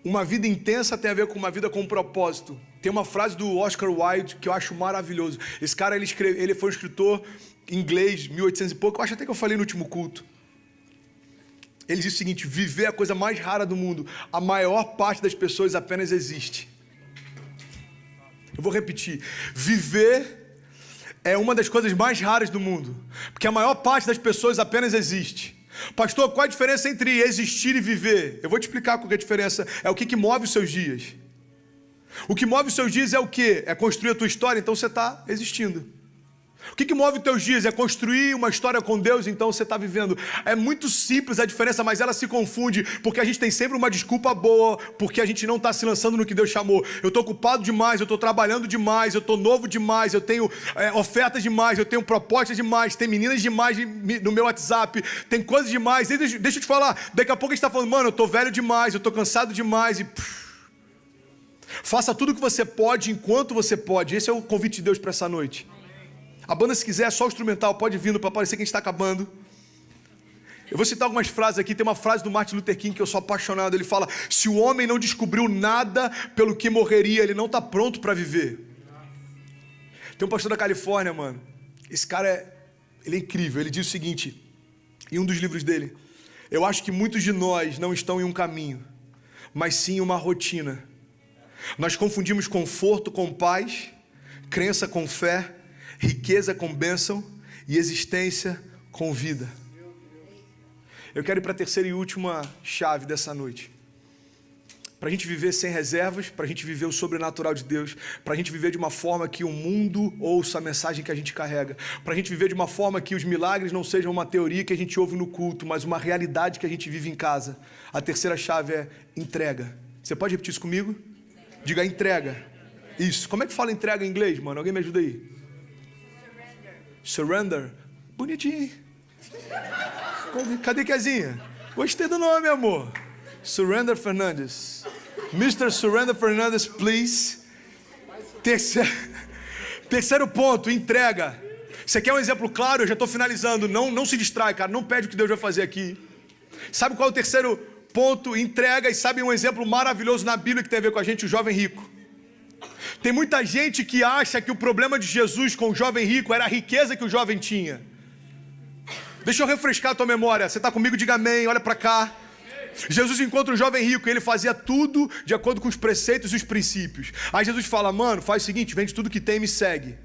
uma vida intensa tem a ver com uma vida com propósito. Tem uma frase do Oscar Wilde que eu acho maravilhoso. Esse cara, ele foi um escritor inglês, 1800 e pouco. Eu acho até que eu falei no último culto. Ele diz o seguinte: viver é a coisa mais rara do mundo. A maior parte das pessoas apenas existe. Eu vou repetir. Viver é uma das coisas mais raras do mundo, porque a maior parte das pessoas apenas existe. Pastor, qual a diferença entre existir e viver? Eu vou te explicar qual é a diferença. É o que move os seus dias. O que move os seus dias é o quê? É construir a tua história, então você está existindo. O que move os teus dias? É construir uma história com Deus, então você está vivendo. É muito simples a diferença, mas ela se confunde, porque a gente tem sempre uma desculpa boa, porque a gente não está se lançando no que Deus chamou. Eu estou ocupado demais, eu estou trabalhando demais, eu estou novo demais, eu tenho ofertas demais, eu tenho propostas demais, tem meninas demais no meu WhatsApp, tem coisas demais. Deixa eu te falar, daqui a pouco a gente está falando, mano, eu estou velho demais, eu estou cansado demais e... Faça tudo o que você pode, enquanto você pode. Esse é o convite de Deus para essa noite. A banda, se quiser, é só o instrumental, pode vir para parecer que a gente está acabando. Eu vou citar algumas frases aqui. Tem uma frase do Martin Luther King que eu sou apaixonado. Ele fala: se o homem não descobriu nada pelo que morreria, ele não está pronto para viver. Tem um pastor da Califórnia, mano. Esse cara ele é incrível. Ele diz o seguinte, em um dos livros dele: eu acho que muitos de nós não estão em um caminho, mas sim em uma rotina. Nós confundimos conforto com paz, crença com fé, riqueza com bênção e existência com vida. Eu quero ir para a terceira e última chave dessa noite. Para a gente viver sem reservas, para a gente viver o sobrenatural de Deus, para a gente viver de uma forma que o mundo ouça a mensagem que a gente carrega, para a gente viver de uma forma que os milagres não sejam uma teoria que a gente ouve no culto, mas uma realidade que a gente vive em casa. A terceira chave é entrega. Você pode repetir isso comigo? Diga entrega. Isso. Como é que fala entrega em inglês, mano? Alguém me ajuda aí? Surrender. Bonitinho. Cadê Kezinha? Gostei do nome, amor. Surrender Fernandes. Mr. Surrender Fernandes, please. Terceiro ponto, entrega. Você quer um exemplo claro? Eu já estou finalizando. Não se distrai, cara. Não pede o que Deus vai fazer aqui. Sabe qual é o terceiro ponto? Entrega. E sabe um exemplo maravilhoso na Bíblia que tem a ver com a gente? O jovem rico. Tem muita gente que acha que o problema de Jesus com o jovem rico era a riqueza que o jovem tinha. Deixa eu refrescar a tua memória. Você está comigo? Diga amém, olha para cá. Jesus encontra um jovem rico e ele fazia tudo de acordo com os preceitos e os princípios. Aí Jesus fala: mano, faz o seguinte, vende tudo que tem e me segue.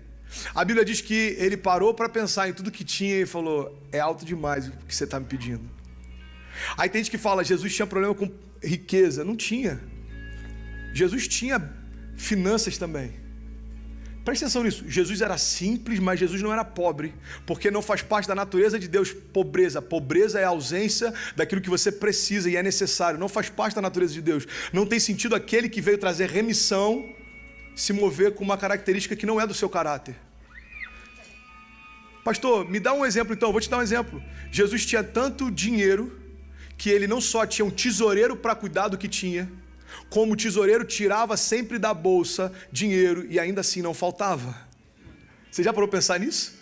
A Bíblia diz que ele parou para pensar em tudo que tinha e falou: é alto demais o que você está me pedindo. Aí tem gente que fala: Jesus tinha problema com riqueza. Não tinha. Jesus tinha finanças também. Presta atenção nisso. Jesus era simples, mas Jesus não era pobre, porque não faz parte da natureza de Deus pobreza. Pobreza é a ausência daquilo que você precisa e é necessário. Não faz parte da natureza de Deus. Não tem sentido aquele que veio trazer remissão se mover com uma característica que não é do seu caráter. Pastor, me dá um exemplo então. Eu vou te dar um exemplo. Jesus tinha tanto dinheiro que ele não só tinha um tesoureiro para cuidar do que tinha, como o tesoureiro tirava sempre da bolsa dinheiro e ainda assim não faltava. Você já parou para pensar nisso?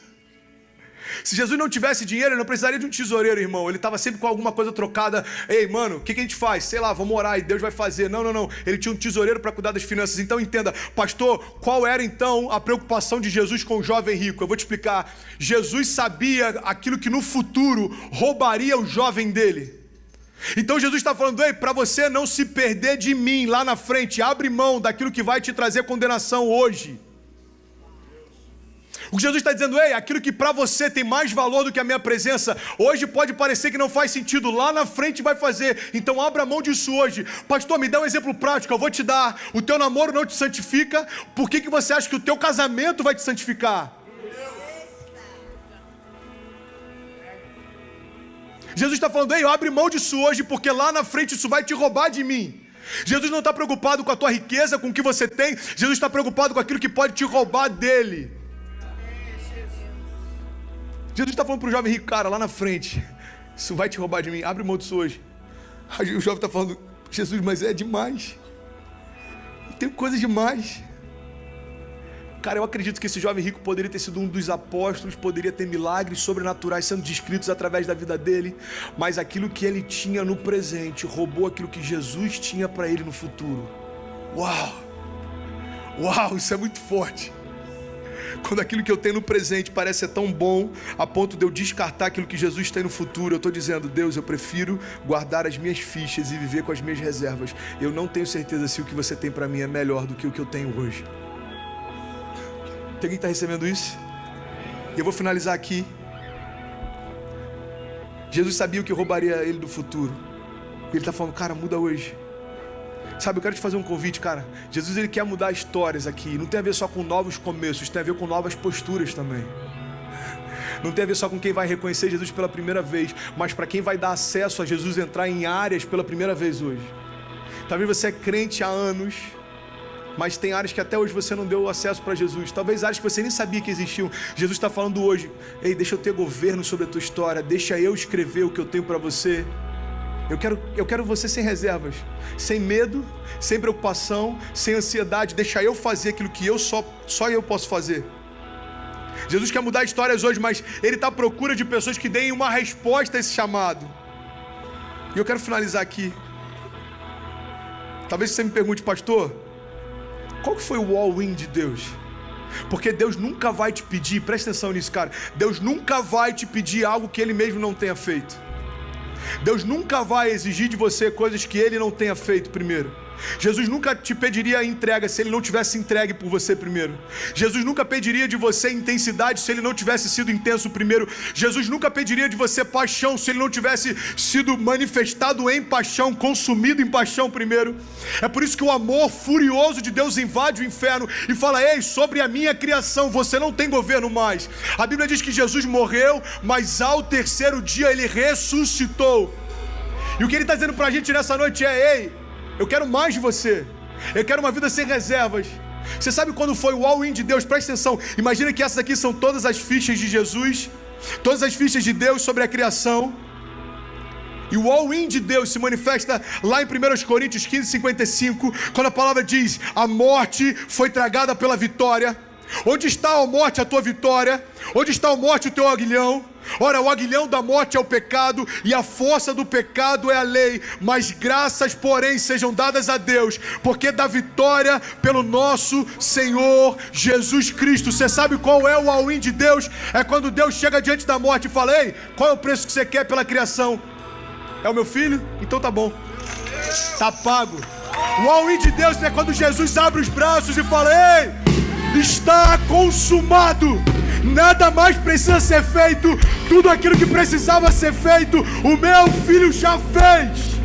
Se Jesus não tivesse dinheiro, ele não precisaria de um tesoureiro, irmão. Ele estava sempre com alguma coisa trocada. Ei, mano, o que a gente faz? Sei lá, vamos orar e Deus vai fazer. Não. Ele tinha um tesoureiro para cuidar das finanças. Então entenda, pastor, qual era então a preocupação de Jesus com o jovem rico? Eu vou te explicar. Jesus sabia aquilo que no futuro roubaria o jovem dele. Então Jesus está falando: ei, para você não se perder de mim lá na frente, abre mão daquilo que vai te trazer condenação hoje. O que Jesus está dizendo: ei, aquilo que para você tem mais valor do que a minha presença, hoje pode parecer que não faz sentido, lá na frente vai fazer. Então abra mão disso hoje. Pastor, me dá um exemplo prático, eu vou te dar. O teu namoro não te santifica, por que você acha que o teu casamento vai te santificar? Jesus está falando: ei, abre mão disso hoje, porque lá na frente isso vai te roubar de mim. Jesus não está preocupado com a tua riqueza, com o que você tem. Jesus está preocupado com aquilo que pode te roubar dele. Jesus está falando para o jovem rico: cara, lá na frente, isso vai te roubar de mim, abre mão disso hoje. Aí o jovem está falando: Jesus, mas é demais. Tem coisa demais. Cara, eu acredito que esse jovem rico poderia ter sido um dos apóstolos, poderia ter milagres sobrenaturais sendo descritos através da vida dele, mas aquilo que ele tinha no presente roubou aquilo que Jesus tinha para ele no futuro. Uau! Uau, isso é muito forte. Quando aquilo que eu tenho no presente parece ser tão bom a ponto de eu descartar aquilo que Jesus tem no futuro, eu estou dizendo: Deus, eu prefiro guardar as minhas fichas e viver com as minhas reservas. Eu não tenho certeza se o que você tem para mim é melhor do que o que eu tenho hoje. Tem quem está recebendo isso? E eu vou finalizar aqui. Jesus sabia o que roubaria ele do futuro. Ele está falando: cara, muda hoje. Sabe, eu quero te fazer um convite, cara. Jesus, ele quer mudar histórias aqui. Não tem a ver só com novos começos, tem a ver com novas posturas também. Não tem a ver só com quem vai reconhecer Jesus pela primeira vez, mas para quem vai dar acesso a Jesus entrar em áreas pela primeira vez hoje. Talvez você é crente há anos, mas tem áreas que até hoje você não deu acesso para Jesus. Talvez áreas que você nem sabia que existiam. Jesus está falando hoje: ei, deixa eu ter governo sobre a tua história, deixa eu escrever o que eu tenho para você. Eu quero você sem reservas, sem medo, sem preocupação, sem ansiedade. Deixa eu fazer aquilo que só eu posso fazer. Jesus quer mudar histórias hoje, mas Ele está à procura de pessoas que deem uma resposta a esse chamado. E eu quero finalizar aqui. Talvez você me pergunte: pastor, qual que foi o all-in de Deus? Porque Deus nunca vai te pedir, presta atenção nisso, cara. Deus nunca vai te pedir algo que Ele mesmo não tenha feito. Deus nunca vai exigir de você coisas que Ele não tenha feito primeiro. Jesus nunca te pediria entrega se Ele não tivesse entregue por você primeiro. Jesus nunca pediria de você intensidade se Ele não tivesse sido intenso primeiro. Jesus nunca pediria de você paixão se Ele não tivesse sido manifestado em paixão, consumido em paixão primeiro. É por isso que o amor furioso de Deus invade o inferno e fala: ei, sobre a minha criação você não tem governo mais. A Bíblia diz que Jesus morreu, mas ao terceiro dia Ele ressuscitou. E o que Ele está dizendo para a gente nessa noite é: ei, eu quero mais de você. Eu quero uma vida sem reservas. Você sabe quando foi o all-in de Deus? Presta atenção. Imagina que essas aqui são todas as fichas de Jesus, todas as fichas de Deus sobre a criação. E o all-in de Deus se manifesta lá em 1 Coríntios 15:55, quando a palavra diz: a morte foi tragada pela vitória. Onde está a morte, a tua vitória? Onde está a morte, o teu aguilhão? Ora, o aguilhão da morte é o pecado, e a força do pecado é a lei. Mas graças, porém, sejam dadas a Deus, porque dá vitória pelo nosso Senhor Jesus Cristo. Você sabe qual é o all-in de Deus? É quando Deus chega diante da morte e fala: ei, qual é o preço que você quer pela criação? É o meu filho? Então tá bom, tá pago. O all-in de Deus é quando Jesus abre os braços e fala: ei, está consumado. Nada mais precisa ser feito. Tudo aquilo que precisava ser feito, o meu filho já fez.